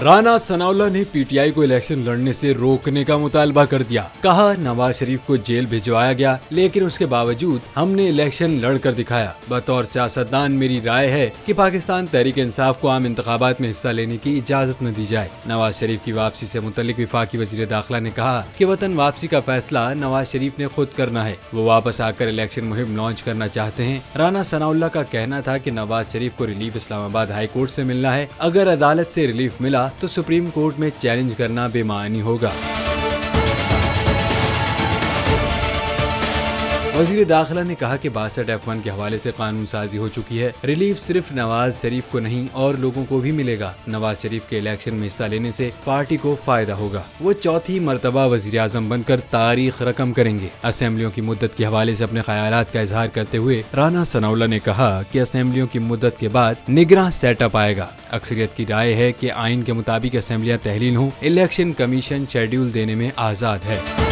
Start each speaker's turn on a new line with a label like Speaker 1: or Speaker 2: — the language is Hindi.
Speaker 1: राना सनाउल्लाह ने पीटीआई को इलेक्शन लड़ने से रोकने का मुतालबा कर दिया। कहा, नवाज शरीफ को जेल भिजवाया गया, लेकिन उसके बावजूद हमने इलेक्शन लड़कर दिखाया। बतौर सियासतदान मेरी राय है कि पाकिस्तान तहरीक इंसाफ को आम इंतखाबात में हिस्सा लेने की इजाजत न दी जाए। नवाज शरीफ की वापसी से मुतल्लिक वफाकी वज़ीर दाखिला ने कहा कि वतन वापसी का फैसला नवाज शरीफ ने खुद करना है। वो वापस आकर इलेक्शन मुहिम लॉन्च करना चाहते हैं। राना सनाउल्लाह का कहना था कि नवाज शरीफ को रिलीफ इस्लामाबाद हाई कोर्ट से मिलना है। अगर अदालत से रिलीफ मिला तो सुप्रीम कोर्ट में चैलेंज करना बेमानी होगा। वज़ीर दाखिला ने कहा कि 62 F1 के हवाले से कानून साजी हो चुकी है। रिलीफ सिर्फ नवाज शरीफ को नहीं और लोगों को भी मिलेगा। नवाज शरीफ के इलेक्शन में हिस्सा लेने से पार्टी को फायदा होगा। वो चौथी मरतबा वज़ीर आज़म बनकर तारीख रकम करेंगे। असेंबलियों की मुद्दत के हवाले से अपने ख्यालात का इजहार करते हुए राना सनाउल्लाह ने कहा कि असेंबलियों की मुद्दत के बाद निगरां सेटअप आएगा। अक्सरियत की राय है कि आइन के मुताबिक असेंबलियां तहलील हों। इलेक्शन कमीशन शेड्यूल देने में आज़ाद है।